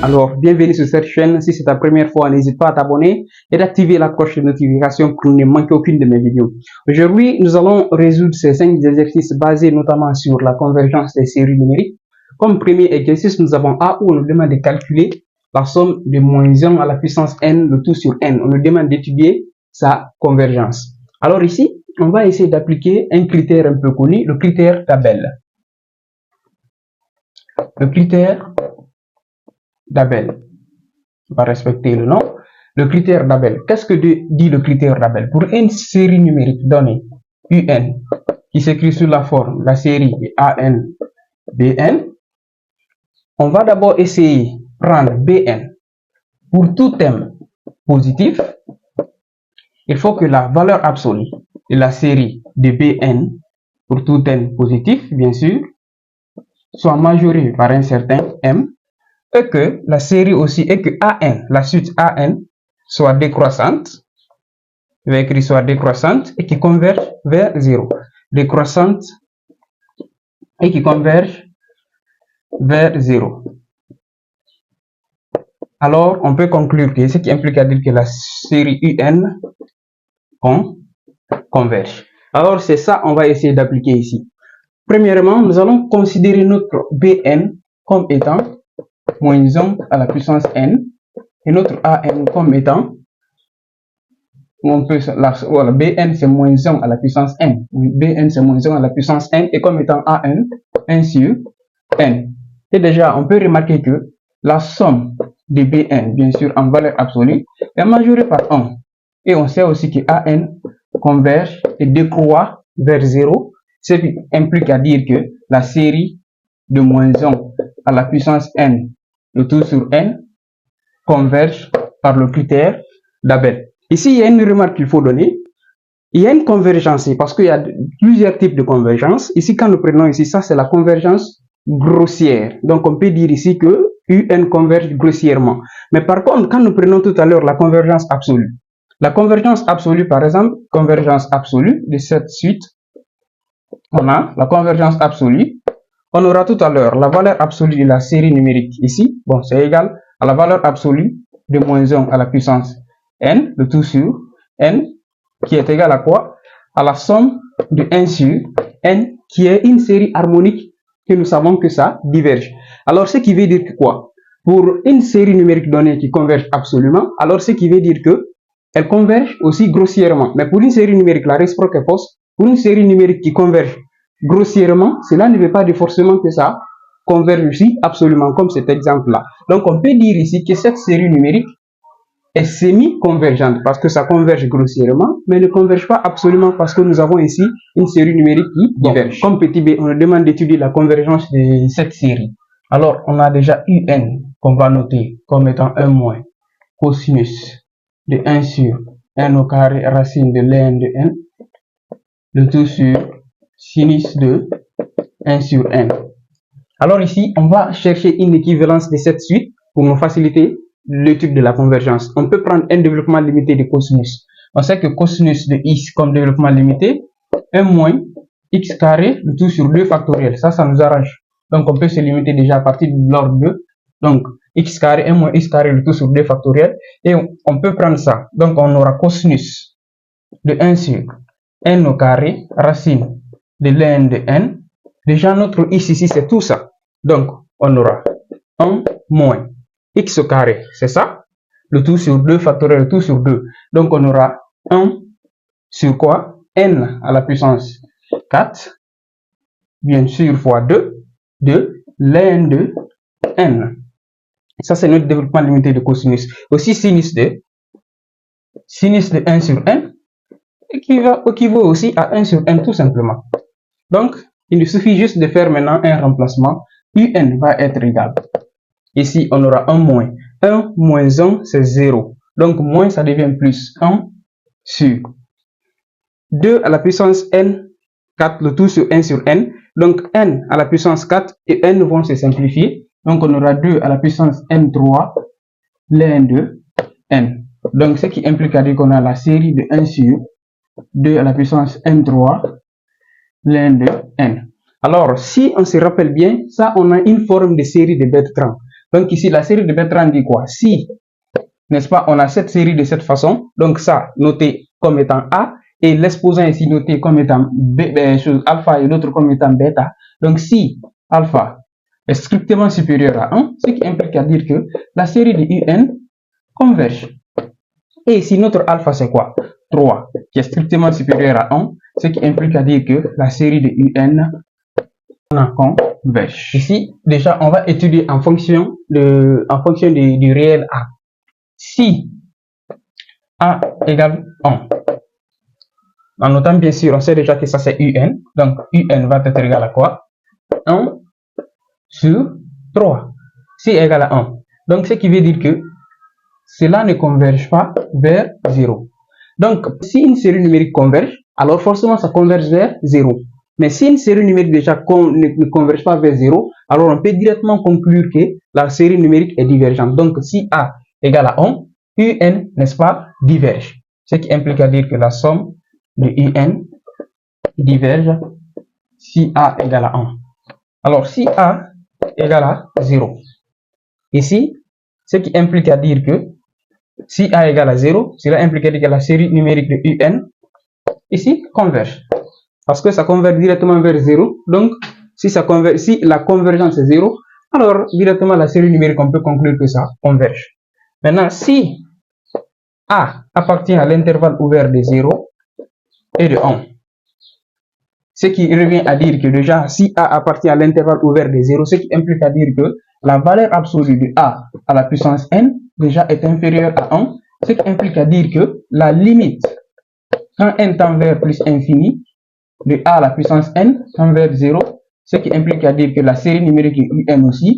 Alors, bienvenue sur cette chaîne. Si c'est ta première fois, n'hésite pas à t'abonner et d'activer la cloche de notification pour ne manquer aucune de mes vidéos. Aujourd'hui, nous allons résoudre ces 5 exercices basés notamment sur la convergence des séries numériques. Comme premier exercice, nous avons A où on nous demande de calculer la somme de moins 1 à la puissance n, le tout sur n. On nous demande d'étudier sa convergence. Alors ici, on va essayer d'appliquer un critère un peu connu, le critère d'Abel. Le critère d'Abel. On va respecter le nom. Le critère d'Abel. Qu'est-ce que dit le critère d'Abel? Pour une série numérique donnée, UN, qui s'écrit sous la forme de la série AN, BN, on va d'abord essayer de prendre BN. Pour tout m positif, il faut que la valeur absolue de la série de BN, pour tout n positif, bien sûr, soit majorée par un certain m, et que la série aussi, et que AN, la suite AN, soit décroissante. Je vais écrire soit décroissante et qui converge vers 0. Décroissante et qui converge vers 0. Alors, on peut conclure que ce qui implique à dire que la série UN converge. Alors, c'est ça on va essayer d'appliquer ici. Premièrement, nous allons considérer notre BN comme étant moins 1 à la puissance n et notre AN comme étant, on peut, voilà, BN c'est moins 1 à la puissance n. BN c'est moins 1 à la puissance n et comme étant AN 1 sur n. Et déjà, on peut remarquer que la somme de BN, bien sûr, en valeur absolue, est majorée par 1. Et on sait aussi que AN converge et décroît vers 0, ce qui implique à dire que la série de moins 1 à la puissance n, le tout sur n, converge par le critère d'Abel. Ici, il y a une remarque qu'il faut donner. Il y a une convergence, parce qu'il y a plusieurs types de convergence. Ici, quand nous prenons ici, ça c'est la convergence grossière. Donc, on peut dire ici que UN converge grossièrement. Mais par contre, quand nous prenons tout à l'heure la convergence absolue, la convergence absolue, par exemple, convergence absolue de cette suite, on a la convergence absolue. On aura tout à l'heure la valeur absolue de la série numérique ici. Bon, c'est égal à la valeur absolue de moins 1 à la puissance n, le tout sur n, qui est égal à quoi? À la somme de 1 sur n, qui est une série harmonique que nous savons que ça diverge. Alors, ce qui veut dire que quoi? Pour une série numérique donnée qui converge absolument, alors ce qui veut dire que elle converge aussi grossièrement. Mais pour une série numérique, la réciproque est fausse. Pour une série numérique qui converge grossièrement, cela ne veut pas dire forcément que ça converge aussi absolument, comme cet exemple-là. Donc, on peut dire ici que cette série numérique est semi-convergente parce que ça converge grossièrement, mais ne converge pas absolument parce que nous avons ici une série numérique qui diverge. Comme petit b, on nous demande d'étudier la convergence de cette série. Alors, on a déjà UN qu'on va noter comme étant 1 moins cosinus de 1 sur n au carré racine de ln de n, le tout sur sinus de 1 sur n. Alors ici, on va chercher une équivalence de cette suite pour nous faciliter l'étude de la convergence. On peut prendre un développement limité de cosinus. On sait que cosinus de x comme développement limité, 1 moins x carré, le tout sur 2 factoriel. Ça nous arrange. Donc, on peut se limiter déjà à partir de l'ordre 2. Donc, x carré, 1 moins x carré, le tout sur 2 factoriel. Et on peut prendre ça. Donc, on aura cosinus de 1 sur n au carré, racine de ln de n. Déjà, notre x ici, c'est tout ça. Donc, on aura 1 moins x au carré, c'est ça? Le tout sur 2 factoriel, le tout sur 2. Donc, on aura 1 sur quoi? N à la puissance 4, bien sûr, fois 2, de ln de n. Ça, c'est notre développement limité de cosinus. Aussi, sinus de 1 sur n équivaut aussi à 1 sur n tout simplement. Donc, il suffit juste de faire maintenant un remplacement. UN va être égal. Ici, on aura 1 moins. 1 moins 1, c'est 0. Donc, moins, ça devient plus 1 sur 2 à la puissance n, 4, le tout sur 1 sur n. Donc, n à la puissance 4 et n vont se simplifier. Donc, on aura 2 à la puissance n3, ln de n. Donc, ce qui implique à dire qu'on a la série de 1 sur 2 à la puissance n3, ln de n. Alors, si on se rappelle bien, ça, on a une forme de série de Bertrand. Donc ici, la série de Bertrand dit quoi? Si, n'est-ce pas, on a cette série de cette façon, donc ça, noté comme étant A, et l'exposant ici noté comme étant B, alpha et l'autre comme étant bêta. Donc si alpha est strictement supérieur à 1, ce qui implique à dire que la série de UN converge. Et ici, notre alpha, c'est quoi? 3, qui est strictement supérieur à 1, ce qui implique à dire que la série de UN converge. Ici, déjà, on va étudier en fonction du réel A. Si A égale 1, en notant bien sûr, on sait déjà que ça c'est UN, donc UN va être égal à quoi? 1 sur 3, si égal à 1. Donc, ce qui veut dire que cela ne converge pas vers 0. Donc, si une série numérique converge, alors forcément ça converge vers 0. Mais si une série numérique déjà ne converge pas vers 0, alors on peut directement conclure que la série numérique est divergente. Donc, si A égale à 1, UN, n'est-ce pas, diverge. Ce qui implique à dire que la somme de UN diverge si A égale à 1. Alors, si A égale à 0, ici, ce qui implique à dire que si A égale à 0, cela implique à dire que la série numérique de UN, ici, converge. Parce que ça converge directement vers 0. Donc, si la convergence est 0, alors directement la série numérique, on peut conclure que ça converge. Maintenant, si A appartient à l'intervalle ouvert de 0 et de 1, ce qui revient à dire que déjà, si A appartient à l'intervalle ouvert de 0, ce qui implique à dire que la valeur absolue de A à la puissance n déjà est inférieure à 1, ce qui implique à dire que la limite quand n tend vers plus infini de A à la puissance n tend vers 0, ce qui implique à dire que la série numérique UN aussi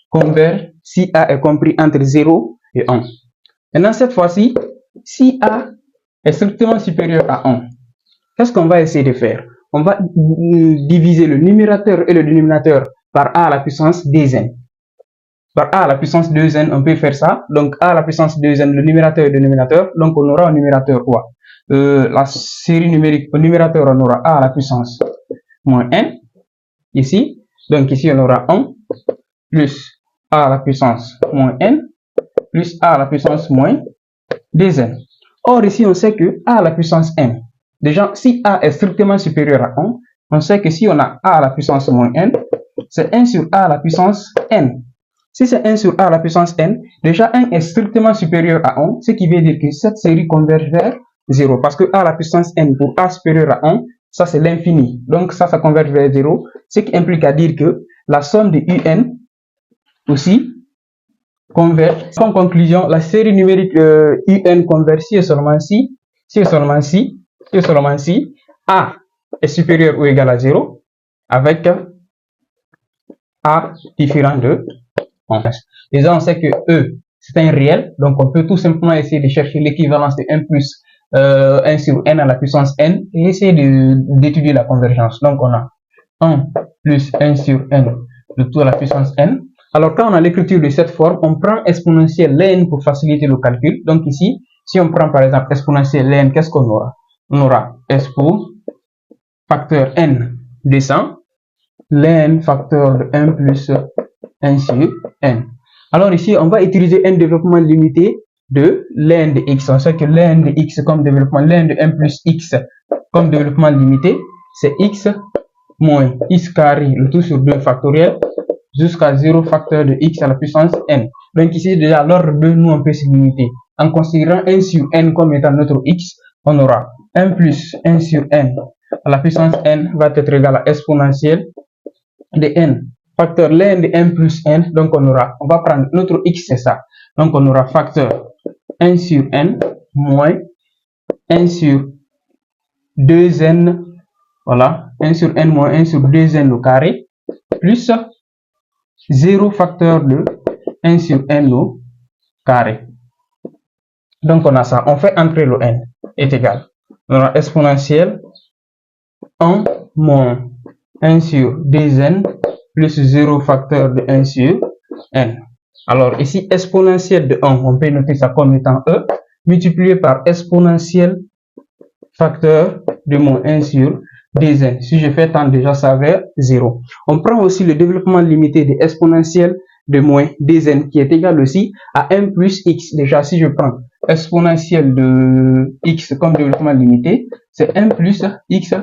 converge si A est compris entre 0 et 1. Maintenant, cette fois-ci, si A est strictement supérieur à 1, qu'est-ce qu'on va essayer de faire? On va diviser le numérateur et le dénominateur par A à la puissance 2n. Par A à la puissance 2n, on peut faire ça. Donc, A à la puissance 2n, le numérateur et le dénominateur. Donc, on aura au numérateur quoi? La série numérique, au numérateur, on aura A à la puissance moins n. Ici. Donc, ici, on aura 1 plus A à la puissance moins n plus A à la puissance moins 2n. Or, ici, on sait que A à la puissance n, déjà, si A est strictement supérieur à 1, on sait que si on a A à la puissance moins n, c'est 1 sur A à la puissance n. Si c'est 1 sur A à la puissance n, déjà 1 est strictement supérieur à 1, ce qui veut dire que cette série converge vers 0. Parce que A à la puissance n pour A supérieur à 1, ça c'est l'infini. Donc ça converge vers 0, ce qui implique à dire que la somme de UN aussi converge. En conclusion, la série numérique UN converge si et seulement si, A est supérieur ou égal à 0, avec A différent de 1. Déjà, on sait que E, c'est un réel, donc on peut tout simplement essayer de chercher l'équivalence de 1 plus 1 sur n à la puissance n et essayer d'étudier la convergence. Donc, on a 1 plus 1 sur n de tout à la puissance n. Alors, quand on a l'écriture de cette forme, on prend exponentielle ln pour faciliter le calcul. Donc, ici, si on prend par exemple exponentielle ln, qu'est-ce qu'on aura? On aura expo facteur n descend, ln facteur de 1 plus 1 sur n. Alors ici, on va utiliser un développement limité de ln de x. On sait que ln de x comme développement, ln de 1 plus x comme développement limité, c'est x moins x carré, le tout sur 2 factoriel, jusqu'à 0 facteur de x à la puissance n. Donc ici, déjà, l'ordre de nous, on peut se limiter. En considérant 1 sur n comme étant notre x, on aura 1 plus 1 sur n à la puissance n va être égal à exponentielle de n facteur ln de 1 plus n, donc on va prendre notre x, c'est ça. Donc on aura facteur 1 sur n moins 1 sur 2n, voilà, 1 sur n moins 1 sur 2n au carré, plus 0 facteur de 1 sur n au carré. Donc on a ça, on fait entrer le n est égal. On aura exponentielle 1 moins 1 sur 2n plus 0 facteur de 1 sur n. Alors ici, exponentielle de 1, on peut noter ça comme étant e, multiplié par exponentielle facteur de moins 1 sur 2n. Si je fais tendre déjà ça vers 0. On prend aussi le développement limité de exponentielle de moins 2n qui est égal aussi à 1 plus x. Déjà, si je prends exponentielle de x comme développement limité, c'est 1 plus x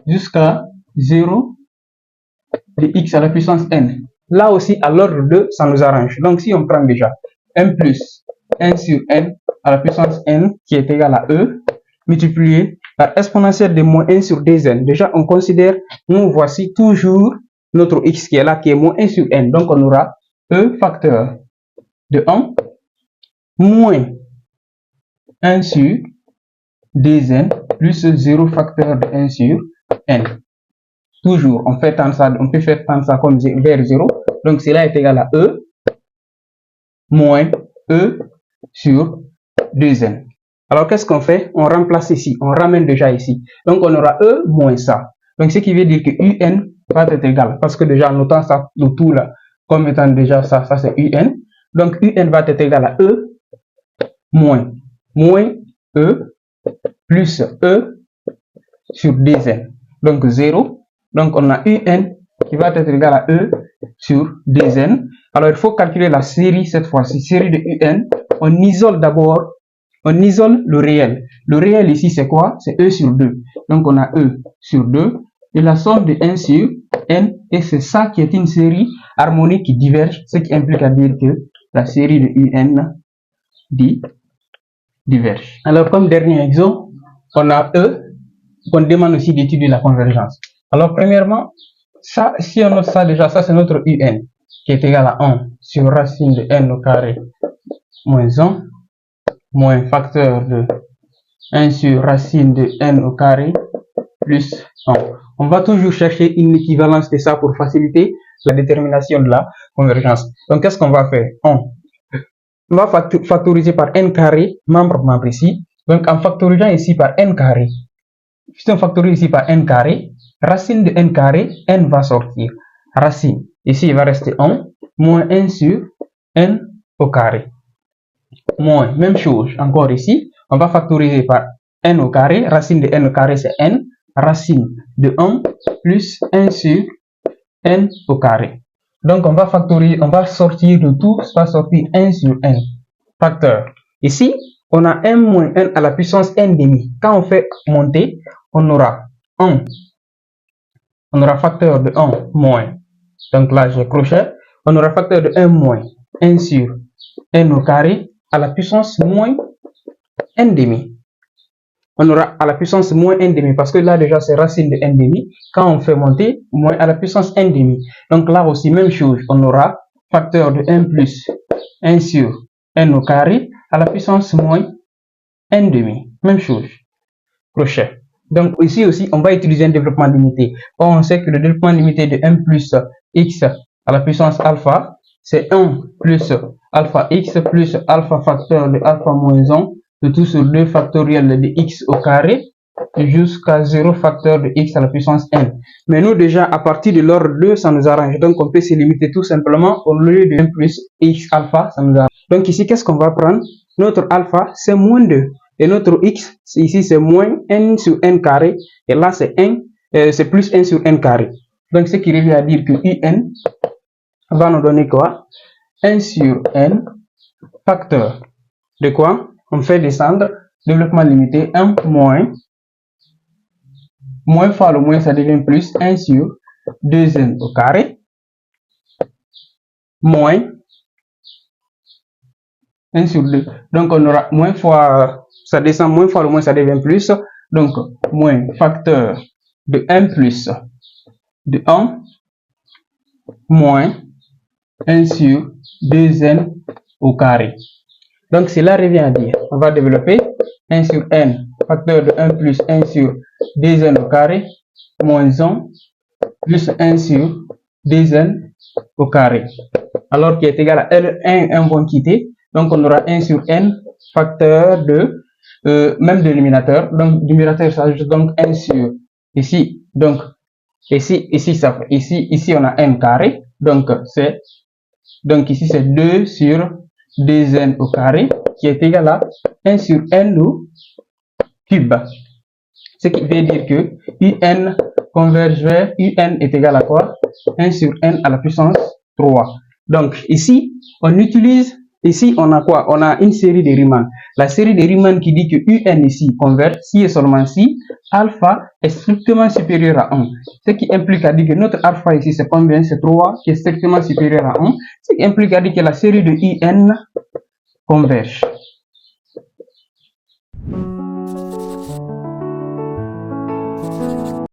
jusqu'à 0 de x à la puissance n. Là aussi, à l'ordre 2, ça nous arrange. Donc, si on prend déjà 1 plus 1 sur n à la puissance n qui est égal à e, multiplié par exponentielle de moins 1 sur 2n. Déjà, on considère, nous voici toujours notre x qui est là, qui est moins 1 sur n. Donc, on aura e facteur de 1 moins 1 sur 2n plus 0 facteur de 1 sur n. Toujours, on peut faire tendre ça comme vers 0. Donc, cela est égal à e moins e sur 2n. Alors, qu'est-ce qu'on fait? On remplace ici, on ramène déjà ici. Donc, on aura e moins ça. Donc, ce qui veut dire que un va être égal, parce que déjà, en notant ça, le tout là, comme étant déjà ça c'est un. Donc, un va être égal à e moins e plus e sur 2n. Donc, 0. Donc, on a un qui va être égal à e sur 2n. Alors, il faut calculer la série cette fois-ci. Série de un. On isole d'abord. On isole le réel. Le réel ici, c'est quoi? C'est e sur 2. Donc, on a e sur 2. Et la somme de 1 sur n. Et c'est ça qui est une série harmonique qui diverge. Ce qui implique à dire que la série de un diverge. Alors, comme dernier exemple, on a e. On demande aussi d'étudier la convergence. Alors, premièrement, ça, si on note ça déjà, ça c'est notre un qui est égal à 1 sur racine de n au carré moins 1 moins facteur de 1 sur racine de n au carré plus 1. On va toujours chercher une équivalence de ça pour faciliter la détermination de la convergence. Donc, qu'est-ce qu'on va faire? On va factoriser par n carré, membre ici. Donc, en factorisant ici par n carré, si on factorise ici par n carré, racine de n carré, n va sortir. Racine, ici il va rester 1, moins 1 sur n au carré. Moins, même chose, encore ici, on va factoriser par n au carré, racine de n au carré c'est n, racine de 1 plus 1 sur n au carré. Donc on va factoriser, on va sortir de tout, ça va sortir 1 sur n. Facteur. Ici, on a 1 moins 1 à la puissance n demi. Quand on fait monter, on aura 1. On aura facteur de 1 moins. Donc là, j'ai crochet. On aura facteur de 1 moins 1 sur n au carré à la puissance moins n demi. On aura à la puissance moins n demi parce que là déjà c'est racine de n demi. Quand on fait monter, moins à la puissance n demi. Donc là aussi, même chose. On aura facteur de 1 plus 1 sur n au carré à la puissance moins n demi. Même chose. Crochet. Donc ici aussi, on va utiliser un développement limité. Or, on sait que le développement limité de 1 plus x à la puissance alpha, c'est 1 plus alpha x plus alpha facteur de alpha moins 1, de tout sur 2 factoriel de x au carré, jusqu'à 0 facteur de x à la puissance n. Mais nous, déjà, à partir de l'ordre 2, ça nous arrange. Donc, on peut se limiter tout simplement au lieu de 1 plus x alpha, ça nous arrange. Donc ici, qu'est-ce qu'on va prendre? Notre alpha, c'est moins 2. Et notre x, ici, c'est moins n sur n carré. Et là, c'est 1, c'est plus 1 sur n carré. Donc, ce qui revient à dire que un va nous donner quoi? 1 sur n facteur de quoi? On fait descendre développement limité 1 moins. Moins fois le moins, ça devient plus 1 sur 2n au carré. Moins 1 sur 2. Donc, on aura moins fois, ça descend moins fois le moins, ça devient plus. Donc, moins facteur de 1 plus de 1 moins 1 sur 2n au carré. Donc, cela revient à dire, on va développer 1 sur n, facteur de 1 plus 1 sur 2n au carré, moins 1 plus 1 sur 2n au carré. Alors, qui est égal à L1, 1 vont quitter. Donc, on aura 1 sur n, facteur de, même dénominateur. Donc, dénominateur s'ajoute donc 1 sur, ici, donc, ici, ça fait, ici, on a n carré. Donc, ici, c'est 2 sur 2n au carré, qui est égal à 1 sur n au cube. Ce qui veut dire que un converge vers un est égal à quoi? 1 sur n à la puissance 3. Donc ici, on utilise, ici on a quoi? On a une série de Riemann. La série de Riemann qui dit que UN ici converge si et seulement si alpha est strictement supérieur à 1. Ce qui implique à dire que notre alpha ici c'est combien? C'est 3 qui est strictement supérieur à 1. Ce qui implique à dire que la série de UN converge.